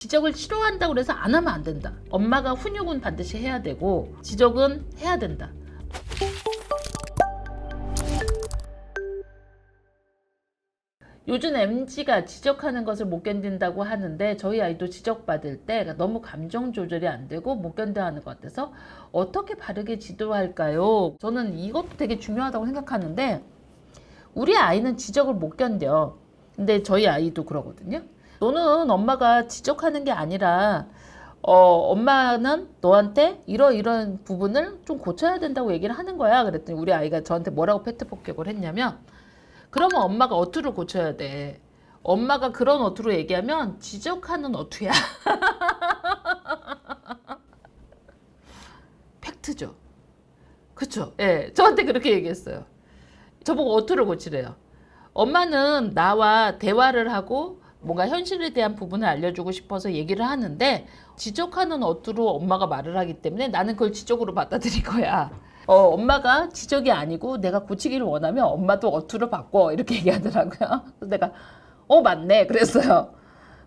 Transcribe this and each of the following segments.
지적을 싫어한다고 해서 안 하면 안 된다. 엄마가 훈육은 반드시 해야 되고 지적은 해야 된다. 요즘 MZ가 지적하는 것을 못 견딘다고 하는데 저희 아이도 지적받을 때 너무 감정 조절이 안 되고 못 견뎌하는 것 같아서 어떻게 바르게 지도할까요? 저는 이것도 되게 중요하다고 생각하는데 우리 아이는 지적을 못 견뎌. 근데 저희 아이도 그러거든요. 너는 엄마가 지적하는 게 아니라 엄마는 너한테 이런 부분을 좀 고쳐야 된다고 얘기를 하는 거야. 그랬더니 우리 아이가 저한테 뭐라고 팩트 폭격을 했냐면 그러면 엄마가 어투를 고쳐야 돼. 엄마가 그런 어투로 얘기하면 지적하는 어투야. 팩트죠. 그쵸? 예, 저한테 그렇게 얘기했어요. 저보고 어투를 고치래요. 엄마는 나와 대화를 하고 뭔가 현실에 대한 부분을 알려주고 싶어서 얘기를 하는데 지적하는 어투로 엄마가 말을 하기 때문에 나는 그걸 지적으로 받아들일 거야. 엄마가 지적이 아니고 내가 고치기를 원하면 엄마도 어투를 바꿔 이렇게 얘기하더라고요. 그래서 내가 맞네 그랬어요.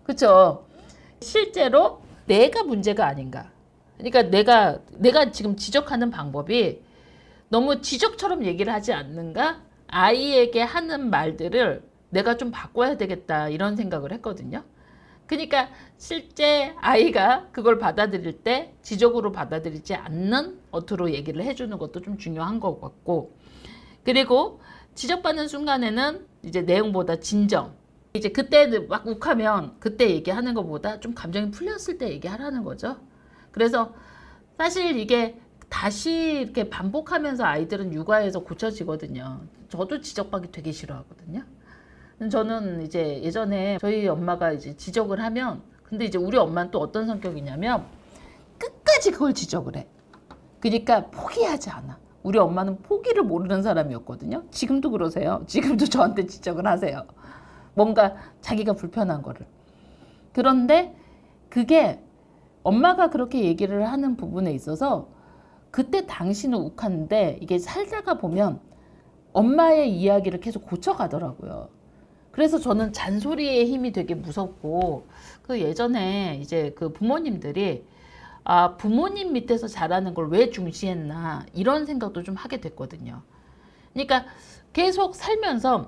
그쵸? 실제로 내가 문제가 아닌가. 그러니까 내가 지금 지적하는 방법이 너무 지적처럼 얘기를 하지 않는가? 아이에게 하는 말들을 내가 좀 바꿔야 되겠다 이런 생각을 했거든요. 그러니까 실제 아이가 그걸 받아들일 때 지적으로 받아들이지 않는 어투로 얘기를 해주는 것도 좀 중요한 것 같고, 그리고 지적받는 순간에는 이제 내용보다 진정, 이제 그때 막 욱하면 그때 얘기하는 것보다 좀 감정이 풀렸을 때 얘기하라는 거죠. 그래서 사실 이게 다시 이렇게 반복하면서 아이들은 육아에서 고쳐지거든요. 저도 지적받기 되게 싫어하거든요. 저는 이제 예전에 저희 엄마가 이제 지적을 하면, 근데 이제 우리 엄마는 또 어떤 성격이냐면 끝까지 그걸 지적을 해. 그러니까 포기하지 않아. 우리 엄마는 포기를 모르는 사람이었거든요. 지금도 그러세요. 지금도 저한테 지적을 하세요. 뭔가 자기가 불편한 거를. 그런데 그게 엄마가 그렇게 얘기를 하는 부분에 있어서 그때 당시는 욱하는데 이게 살다가 보면 엄마의 이야기를 계속 고쳐가더라고요. 그래서 저는 잔소리의 힘이 되게 무섭고, 그 예전에 이제 그 부모님들이 부모님 밑에서 자라는 걸 왜 중시했나 이런 생각도 좀 하게 됐거든요. 그러니까 계속 살면서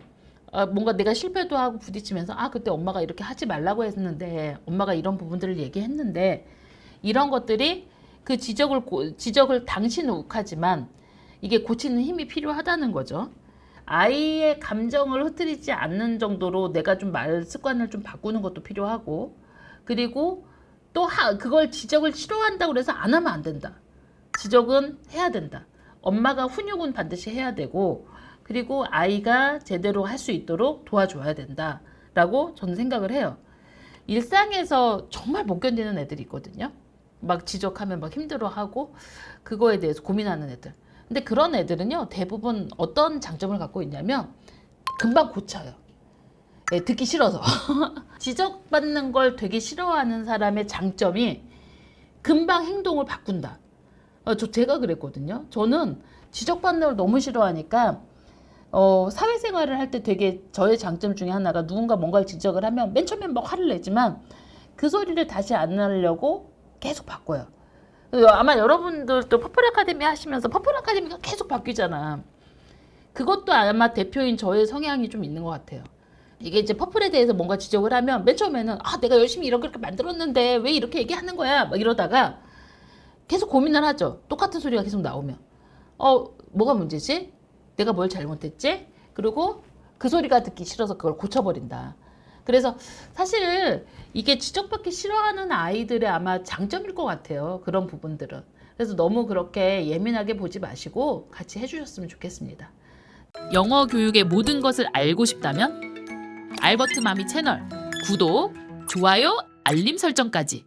뭔가 내가 실패도 하고 부딪히면서 그때 엄마가 이렇게 하지 말라고 했는데 엄마가 이런 부분들을 얘기했는데 이런 것들이 그 지적을 당신은 욱하지만 이게 고치는 힘이 필요하다는 거죠. 아이의 감정을 흐트리지 않는 정도로 내가 좀 말 습관을 좀 바꾸는 것도 필요하고, 그리고 또 그걸 지적을 싫어한다고 해서 안 하면 안 된다. 지적은 해야 된다. 엄마가 훈육은 반드시 해야 되고, 그리고 아이가 제대로 할 수 있도록 도와줘야 된다라고 저는 생각을 해요. 일상에서 정말 못 견디는 애들이 있거든요. 막 지적하면 막 힘들어하고 그거에 대해서 고민하는 애들. 근데 그런 애들은요, 대부분 어떤 장점을 갖고 있냐면 금방 고쳐요. 네, 듣기 싫어서. 지적받는 걸 되게 싫어하는 사람의 장점이 금방 행동을 바꾼다. 제가 그랬거든요. 저는 지적받는 걸 너무 싫어하니까 사회생활을 할 때 되게 저의 장점 중에 하나가 누군가 뭔가를 지적을 하면 맨 처음엔 막 화를 내지만 그 소리를 다시 안 하려고 계속 바꿔요. 아마 여러분들도 퍼플 아카데미 하시면서 퍼플 아카데미가 계속 바뀌잖아. 그것도 아마 대표인 저의 성향이 좀 있는 것 같아요. 이게 이제 퍼플에 대해서 뭔가 지적을 하면 맨 처음에는 내가 열심히 이렇게 만들었는데 왜 이렇게 얘기하는 거야 막 이러다가 계속 고민을 하죠. 똑같은 소리가 계속 나오면 뭐가 문제지? 내가 뭘 잘못했지? 그리고 그 소리가 듣기 싫어서 그걸 고쳐버린다. 그래서 사실 이게 지적받기 싫어하는 아이들의 아마 장점일 것 같아요. 그런 부분들은. 그래서 너무 그렇게 예민하게 보지 마시고 같이 해주셨으면 좋겠습니다. 영어 교육의 모든 것을 알고 싶다면 알버트 마미 채널 구독, 좋아요, 알림 설정까지.